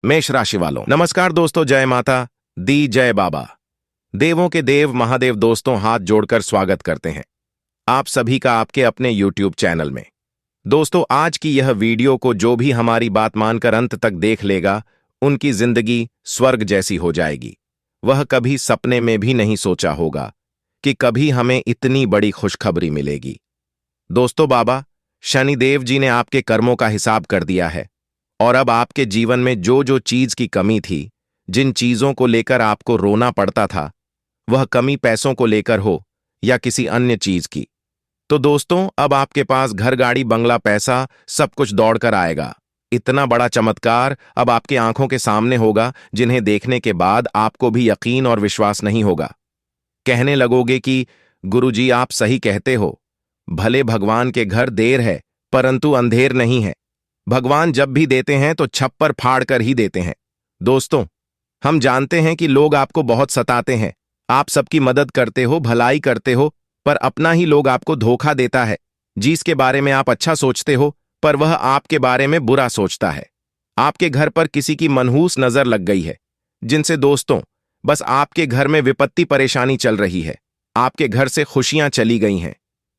मेष राशि वालों नमस्कार दोस्तों। जय माता दी, जय बाबा। देवों के देव महादेव दोस्तों, हाथ जोड़कर स्वागत करते हैं आप सभी का आपके अपने YouTube चैनल में। दोस्तों, आज की यह वीडियो को जो भी हमारी बात मानकर अंत तक देख लेगा, उनकी जिंदगी स्वर्ग जैसी हो जाएगी। वह कभी सपने में भी नहीं सोचा होगा कि कभी हमें इतनी बड़ी खुशखबरी मिलेगी। दोस्तों, बाबा शनिदेव जी ने आपके कर्मों का हिसाब कर दिया है और अब आपके जीवन में जो जो चीज की कमी थी, जिन चीजों को लेकर आपको रोना पड़ता था, वह कमी पैसों को लेकर हो या किसी अन्य चीज की, तो दोस्तों अब आपके पास घर, गाड़ी, बंगला, पैसा सब कुछ दौड़कर आएगा। इतना बड़ा चमत्कार अब आपकी आंखों के सामने होगा, जिन्हें देखने के बाद आपको भी यकीन और विश्वास नहीं होगा। कहने लगोगे कि गुरुजी आप सही कहते हो, भले भगवान के घर देर है परंतु अंधेर नहीं है। भगवान जब भी देते हैं तो छप्पर फाड़ कर ही देते हैं। दोस्तों, हम जानते हैं कि लोग आपको बहुत सताते हैं, आप सबकी मदद करते हो, भलाई करते हो, पर अपना ही लोग आपको धोखा देता है। जिसके बारे में आप अच्छा सोचते हो पर वह आपके बारे में बुरा सोचता है। आपके घर पर किसी की मनहूस नजर लग गई है, जिनसे दोस्तों बस आपके घर में विपत्ति परेशानी चल रही है। आपके घर से खुशियां चली गई हैं।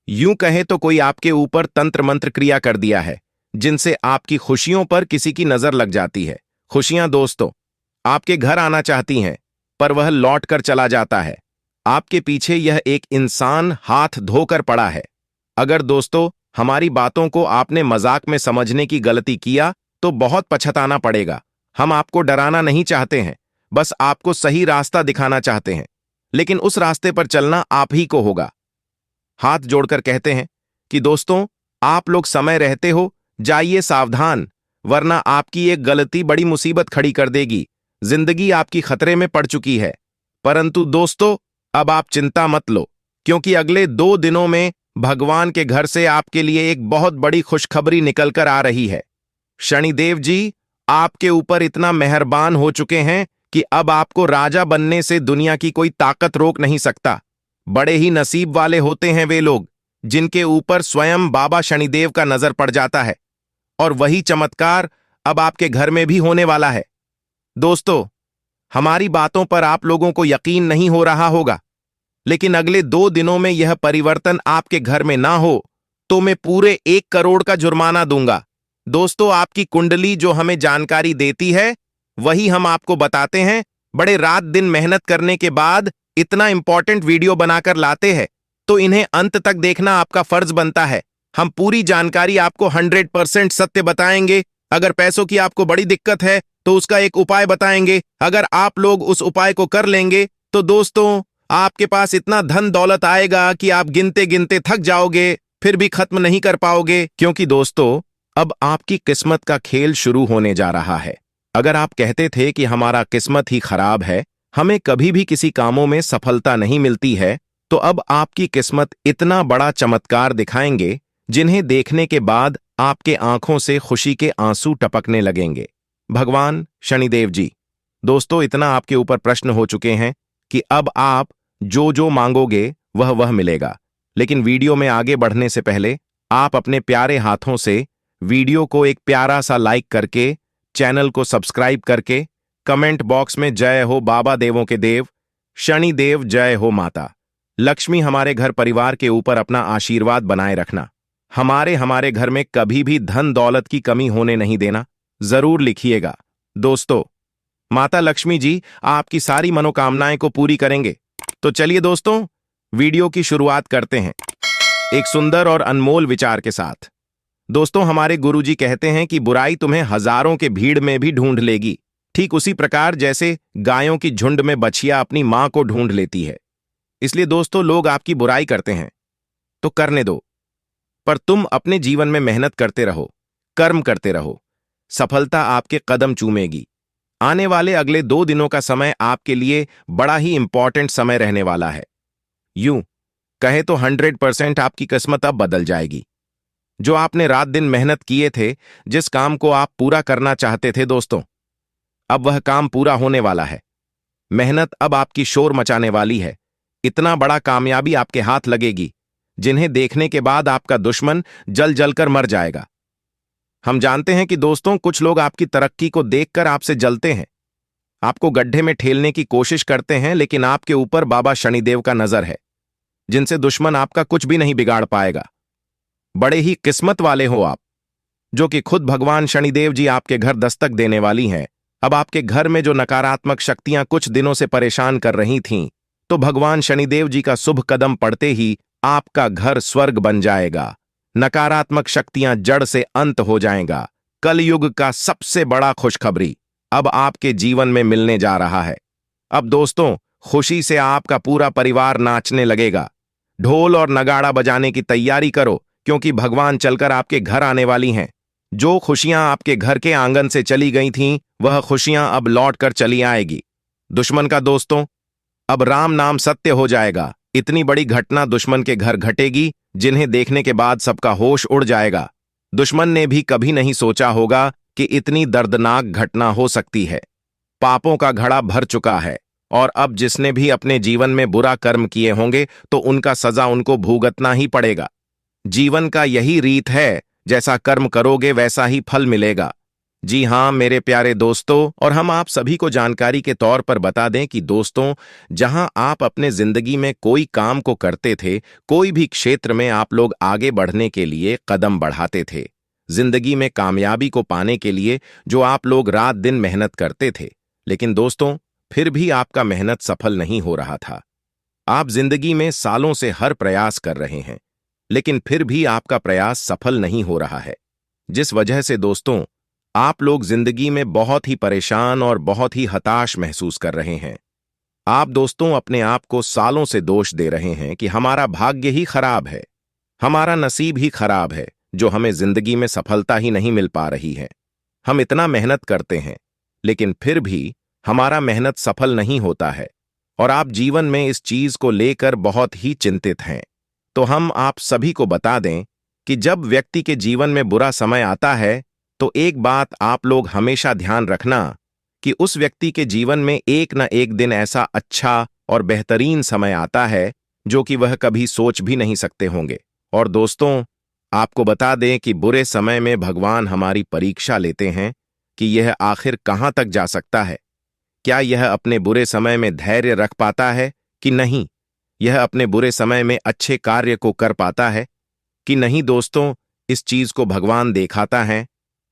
यूं कहें तो कोई आपके ऊपर तंत्र मंत्र क्रिया कर दिया है, जिनसे आपकी खुशियों पर किसी की नजर लग जाती है। खुशियां दोस्तों आपके घर आना चाहती हैं, पर वह लौट कर चला जाता है। आपके पीछे यह एक इंसान हाथ धोकर पड़ा है। अगर दोस्तों हमारी बातों को आपने मजाक में समझने की गलती किया तो बहुत पछताना पड़ेगा। हम आपको डराना नहीं चाहते हैं, बस आपको सही रास्ता दिखाना चाहते हैं, लेकिन उस रास्ते पर चलना आप ही को होगा। हाथ जोड़कर कहते हैं कि दोस्तों आप लोग समय रहते हो जाइए सावधान, वरना आपकी एक गलती बड़ी मुसीबत खड़ी कर देगी। जिंदगी आपकी खतरे में पड़ चुकी है। परंतु दोस्तों अब आप चिंता मत लो, क्योंकि अगले 2 दिनों में भगवान के घर से आपके लिए एक बहुत बड़ी खुशखबरी निकलकर आ रही है। शनिदेव जी आपके ऊपर इतना मेहरबान हो चुके हैं कि अब आपको राजा बनने से दुनिया की कोई ताकत रोक नहीं सकता। बड़े ही नसीब वाले होते हैं वे लोग जिनके ऊपर स्वयं बाबा शनिदेव का नजर पड़ जाता है, और वही चमत्कार अब आपके घर में भी होने वाला है। दोस्तों, हमारी बातों पर आप लोगों को यकीन नहीं हो रहा होगा, लेकिन अगले 2 दिनों में यह परिवर्तन आपके घर में ना हो तो मैं पूरे 1 करोड़ का जुर्माना दूंगा। दोस्तों, आपकी कुंडली जो हमें जानकारी देती है वही हम आपको बताते हैं। बड़े रात दिन मेहनत करने के बाद इतना इंपॉर्टेंट वीडियो बनाकर लाते हैं, तो इन्हें अंत तक देखना आपका फर्ज बनता है। हम पूरी जानकारी आपको 100% सत्य बताएंगे। अगर पैसों की आपको बड़ी दिक्कत है तो उसका एक उपाय बताएंगे। अगर आप लोग उस उपाय को कर लेंगे तो दोस्तों आपके पास इतना धन दौलत आएगा कि आप गिनते गिनते थक जाओगे, फिर भी खत्म नहीं कर पाओगे। क्योंकि दोस्तों अब आपकी किस्मत का खेल शुरू होने जा रहा है। अगर आप कहते थे कि हमारा किस्मत ही खराब है, हमें कभी भी किसी कामों में सफलता नहीं मिलती है, तो अब आपकी किस्मत इतना बड़ा चमत्कार दिखाएंगे, जिन्हें देखने के बाद आपके आंखों से खुशी के आंसू टपकने लगेंगे। भगवान शनिदेव जी, दोस्तों इतना आपके ऊपर प्रश्न हो चुके हैं कि अब आप जो जो मांगोगे वह मिलेगा। लेकिन वीडियो में आगे बढ़ने से पहले आप अपने प्यारे हाथों से वीडियो को एक प्यारा सा लाइक करके, चैनल को सब्सक्राइब करके, कमेंट बॉक्स में जय हो बाबा देवों के देव, शनिदेव जय हो माता लक्ष्मी हमारे घर परिवार के ऊपर अपना आशीर्वाद बनाए रखना। हमारे घर में कभी भी धन दौलत की कमी होने नहीं देना, जरूर लिखिएगा। दोस्तों माता लक्ष्मी जी आपकी सारी मनोकामनाएं को पूरी करेंगे। तो चलिए दोस्तों वीडियो की शुरुआत करते हैं एक सुंदर और अनमोल विचार के साथ। दोस्तों हमारे गुरुजी कहते हैं कि बुराई तुम्हें हजारों के भीड़ में भी ढूंढ लेगी, ठीक उसी प्रकार जैसे गायों की झुंड में बछिया अपनी मां को ढूंढ लेती है। इसलिए दोस्तों लोग आपकी बुराई करते हैं तो करने दो, पर तुम अपने जीवन में मेहनत करते रहो, कर्म करते रहो, सफलता आपके कदम चूमेगी। आने वाले अगले 2 दिनों का समय आपके लिए बड़ा ही इंपॉर्टेंट समय रहने वाला है। यूं कहे तो 100% आपकी किस्मत अब बदल जाएगी। जो आपने रात दिन मेहनत किए थे, जिस काम को आप पूरा करना चाहते थे दोस्तों, अब वह काम पूरा होने वाला है। मेहनत अब आपकी शोर मचाने वाली है। इतना बड़ा कामयाबी आपके हाथ लगेगी, जिन्हें देखने के बाद आपका दुश्मन जल जल कर मर जाएगा। हम जानते हैं कि दोस्तों कुछ लोग आपकी तरक्की को देखकर आपसे जलते हैं, आपको गड्ढे में ठेलने की कोशिश करते हैं, लेकिन आपके ऊपर बाबा शनिदेव का नजर है, जिनसे दुश्मन आपका कुछ भी नहीं बिगाड़ पाएगा। बड़े ही किस्मत वाले हो आप, जो कि खुद भगवान शनिदेव जी आपके घर दस्तक देने वाली हैं। अब आपके घर में जो नकारात्मक शक्तियां कुछ दिनों से परेशान कर रही थीं, तो भगवान शनिदेव जी का शुभ कदम पड़ते ही आपका घर स्वर्ग बन जाएगा। नकारात्मक शक्तियां जड़ से अंत हो जाएगा। कलयुग का सबसे बड़ा खुशखबरी अब आपके जीवन में मिलने जा रहा है। अब दोस्तों, खुशी से आपका पूरा परिवार नाचने लगेगा। ढोल और नगाड़ा बजाने की तैयारी करो, क्योंकि भगवान चलकर आपके घर आने वाली हैं। जो खुशियां आपके घर के आंगन से चली गई थीं, वह खुशियां अब लौट कर चली आएगी। दुश्मन का दोस्तों, अब राम नाम सत्य हो जाएगा। इतनी बड़ी घटना दुश्मन के घर घटेगी, जिन्हें देखने के बाद सबका होश उड़ जाएगा। दुश्मन ने भी कभी नहीं सोचा होगा कि इतनी दर्दनाक घटना हो सकती है। पापों का घड़ा भर चुका है, और अब जिसने भी अपने जीवन में बुरा कर्म किए होंगे, तो उनका सजा उनको भुगतना ही पड़ेगा। जीवन का यही रीत है, जैसा कर्म करोगे वैसा ही फल मिलेगा। जी हां मेरे प्यारे दोस्तों, और हम आप सभी को जानकारी के तौर पर बता दें कि दोस्तों, जहां आप अपने जिंदगी में कोई काम को करते थे, कोई भी क्षेत्र में आप लोग आगे बढ़ने के लिए कदम बढ़ाते थे, जिंदगी में कामयाबी को पाने के लिए जो आप लोग रात दिन मेहनत करते थे, लेकिन दोस्तों फिर भी आपका मेहनत सफल नहीं हो रहा था। आप जिंदगी में सालों से हर प्रयास कर रहे हैं, लेकिन फिर भी आपका प्रयास सफल नहीं हो रहा है, जिस वजह से दोस्तों आप लोग जिंदगी में बहुत ही परेशान और बहुत ही हताश महसूस कर रहे हैं। आप दोस्तों अपने आप को सालों से दोष दे रहे हैं कि हमारा भाग्य ही खराब है, हमारा नसीब ही खराब है, जो हमें जिंदगी में सफलता ही नहीं मिल पा रही है। हम इतना मेहनत करते हैं, लेकिन फिर भी हमारा मेहनत सफल नहीं होता है, और आप जीवन में इस चीज को लेकर बहुत ही चिंतित हैं। तो हम आप सभी को बता दें कि जब व्यक्ति के जीवन में बुरा समय आता है, तो एक बात आप लोग हमेशा ध्यान रखना कि उस व्यक्ति के जीवन में एक न एक दिन ऐसा अच्छा और बेहतरीन समय आता है, जो कि वह कभी सोच भी नहीं सकते होंगे। और दोस्तों, आपको बता दें कि बुरे समय में भगवान हमारी परीक्षा लेते हैं कि यह आखिर कहां तक जा सकता है। क्या यह अपने बुरे समय में धैर्य रख पाता है कि नहीं? यह अपने बुरे समय में अच्छे कार्य को कर पाता है कि नहीं? दोस्तों, इस चीज को भगवान दिखाता है।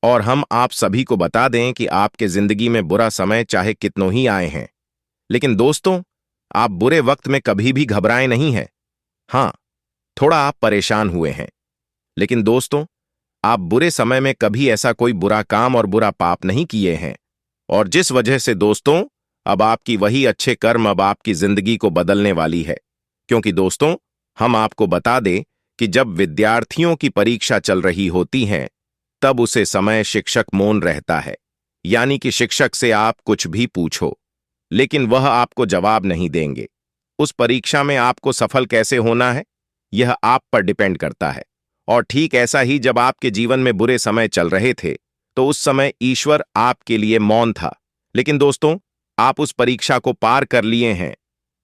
और हम आप सभी को बता दें कि आपके जिंदगी में बुरा समय चाहे कितनों ही आए हैं, लेकिन दोस्तों आप बुरे वक्त में कभी भी घबराए नहीं हैं। हां, थोड़ा आप परेशान हुए हैं, लेकिन दोस्तों आप बुरे समय में कभी ऐसा कोई बुरा काम और बुरा पाप नहीं किए हैं, और जिस वजह से दोस्तों अब आपकी वही अच्छे कर्म अब आपकी जिंदगी को बदलने वाली है। क्योंकि दोस्तों हम आपको बता दें कि जब विद्यार्थियों की परीक्षा चल रही होती है, तब उसे समय शिक्षक मौन रहता है, यानी कि शिक्षक से आप कुछ भी पूछो, लेकिन वह आपको जवाब नहीं देंगे। उस परीक्षा में आपको सफल कैसे होना है, यह आप पर डिपेंड करता है। और ठीक ऐसा ही जब आपके जीवन में बुरे समय चल रहे थे, तो उस समय ईश्वर आपके लिए मौन था, लेकिन दोस्तों आप उस परीक्षा को पार कर लिए हैं।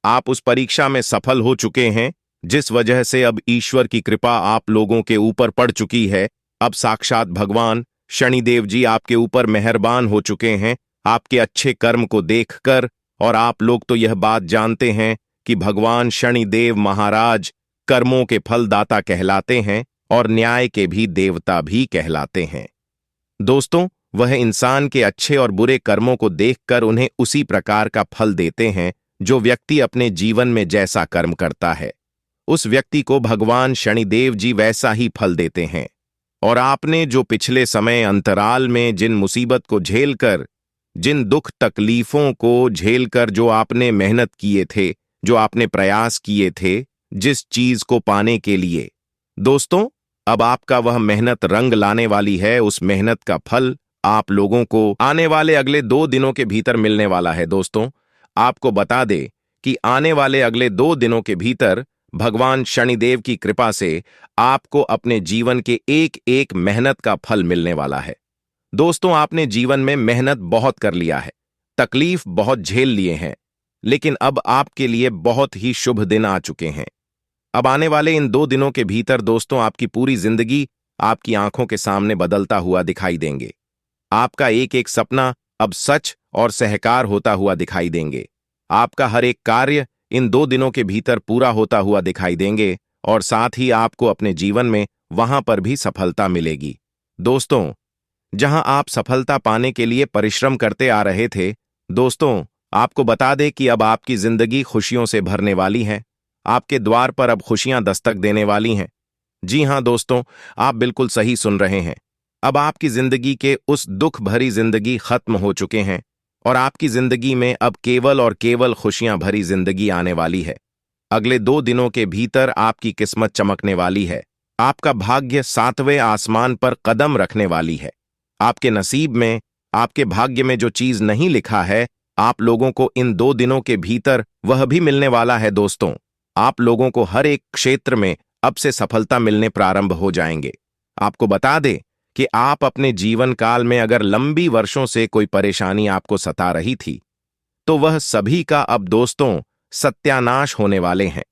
आप उस परीक्षा में सफल हो चुके हैं, जिस वजह से अब ईश्वर की कृपा आप लोगों के ऊपर पड़ चुकी है। अब साक्षात भगवान शनिदेव जी आपके ऊपर मेहरबान हो चुके हैं आपके अच्छे कर्म को देखकर। और आप लोग तो यह बात जानते हैं कि भगवान शनिदेव महाराज कर्मों के फलदाता कहलाते हैं और न्याय के भी देवता भी कहलाते हैं। दोस्तों वह इंसान के अच्छे और बुरे कर्मों को देखकर उन्हें उसी प्रकार का फल देते हैं, जो व्यक्ति अपने जीवन में जैसा कर्म करता है, उस व्यक्ति को भगवान शनिदेव जी वैसा ही फल देते हैं। और आपने जो पिछले समय अंतराल में जिन मुसीबत को झेलकर, जिन दुख तकलीफों को झेलकर जो आपने मेहनत किए थे, जो आपने प्रयास किए थे जिस चीज को पाने के लिए, दोस्तों अब आपका वह मेहनत रंग लाने वाली है। उस मेहनत का फल आप लोगों को आने वाले अगले 2 दिनों के भीतर मिलने वाला है। दोस्तों आपको बता दे कि आने वाले अगले 2 दिनों के भीतर भगवान शनिदेव की कृपा से आपको अपने जीवन के एक एक मेहनत का फल मिलने वाला है। दोस्तों आपने जीवन में मेहनत बहुत कर लिया है, तकलीफ बहुत झेल लिए हैं, लेकिन अब आपके लिए बहुत ही शुभ दिन आ चुके हैं। अब आने वाले इन 2 दिनों के भीतर दोस्तों आपकी पूरी जिंदगी आपकी आंखों के सामने बदलता हुआ दिखाई देंगे। आपका एक एक सपना अब सच और सहकार होता हुआ दिखाई देंगे। आपका हर एक कार्य इन 2 दिनों के भीतर पूरा होता हुआ दिखाई देंगे और साथ ही आपको अपने जीवन में वहां पर भी सफलता मिलेगी। दोस्तों, जहां आप सफलता पाने के लिए परिश्रम करते आ रहे थे, दोस्तों, आपको बता दें कि अब आपकी जिंदगी खुशियों से भरने वाली है। आपके द्वार पर अब खुशियां दस्तक देने वाली हैं। जी हां दोस्तों, आप बिल्कुल सही सुन रहे हैं। अब आपकी जिंदगी के उस दुख भरी जिंदगी खत्म हो चुके हैं और आपकी जिंदगी में अब केवल और केवल खुशियां भरी जिंदगी आने वाली है। अगले 2 दिनों के भीतर आपकी किस्मत चमकने वाली है। आपका भाग्य 7वें आसमान पर कदम रखने वाली है। आपके नसीब में, आपके भाग्य में जो चीज नहीं लिखा है, आप लोगों को इन 2 दिनों के भीतर वह भी मिलने वाला है। दोस्तों, आप लोगों को हर एक क्षेत्र में अब से सफलता मिलने प्रारंभ हो जाएंगे। आपको बता दें कि आप अपने जीवन काल में अगर लंबी वर्षों से कोई परेशानी आपको सता रही थी, तो वह सभी का अब दोस्तों सत्यानाश होने वाले हैं।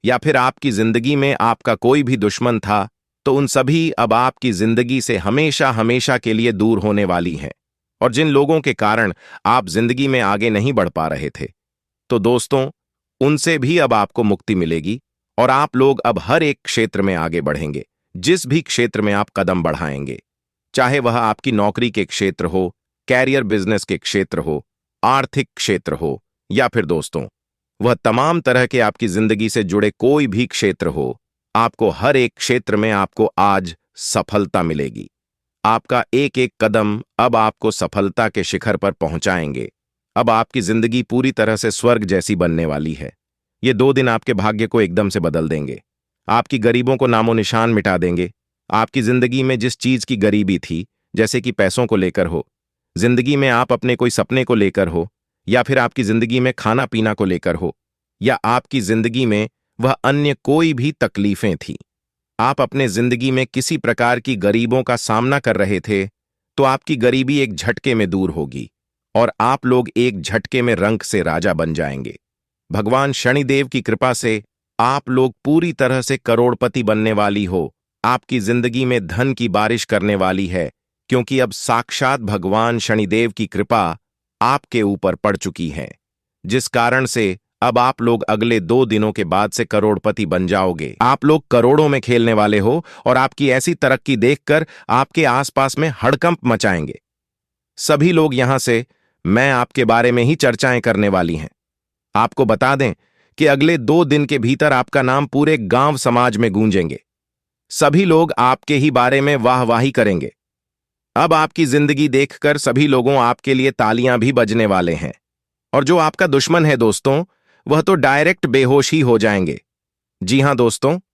या फिर आपकी जिंदगी में आपका कोई भी दुश्मन था, तो उन सभी अब आपकी जिंदगी से हमेशा हमेशा के लिए दूर होने वाली हैं। और जिन लोगों के कारण आप जिंदगी में आगे नहीं बढ़ पा रहे थे, तो दोस्तों उनसे भी अब आपको मुक्ति मिलेगी और आप लोग अब हर एक क्षेत्र में आगे बढ़ेंगे। जिस भी क्षेत्र में आप कदम बढ़ाएंगे, चाहे वह आपकी नौकरी के क्षेत्र हो, कैरियर बिजनेस के क्षेत्र हो, आर्थिक क्षेत्र हो, या फिर दोस्तों वह तमाम तरह के आपकी जिंदगी से जुड़े कोई भी क्षेत्र हो, आपको हर एक क्षेत्र में आपको आज सफलता मिलेगी। आपका एक एक कदम अब आपको सफलता के शिखर पर पहुंचाएंगे। अब आपकी जिंदगी पूरी तरह से स्वर्ग जैसी बनने वाली है। ये 2 दिन आपके भाग्य को एकदम से बदल देंगे। आपकी गरीबों को नामो निशान मिटा देंगे। आपकी जिंदगी में जिस चीज की गरीबी थी, जैसे कि पैसों को लेकर हो, जिंदगी में आप अपने कोई सपने को लेकर हो, या फिर आपकी जिंदगी में खाना पीना को लेकर हो, या आपकी जिंदगी में वह अन्य कोई भी तकलीफें थी, आप अपने जिंदगी में किसी प्रकार की गरीबों का सामना कर रहे थे, तो आपकी गरीबी एक झटके में दूर होगी और आप लोग एक झटके में रंक से राजा बन जाएंगे। भगवान शनिदेव की कृपा से आप लोग पूरी तरह से करोड़पति बनने वाली हो। आपकी जिंदगी में धन की बारिश करने वाली है, क्योंकि अब साक्षात भगवान शनिदेव की कृपा आपके ऊपर पड़ चुकी है, जिस कारण से अब आप लोग अगले 2 दिनों के बाद से करोड़पति बन जाओगे। आप लोग करोड़ों में खेलने वाले हो और आपकी ऐसी तरक्की देखकर आपके आसपास में हड़कंप मचाएंगे। सभी लोग यहां से मैं आपके बारे में ही चर्चाएं करने वाली हैं। आपको बता दें कि अगले 2 दिन के भीतर आपका नाम पूरे गांव समाज में गूंजेंगे। सभी लोग आपके ही बारे में वाहवाही करेंगे। अब आपकी जिंदगी देखकर सभी लोगों आपके लिए तालियां भी बजने वाले हैं। और जो आपका दुश्मन है दोस्तों, वह तो डायरेक्ट बेहोश ही हो जाएंगे। जी हां दोस्तों,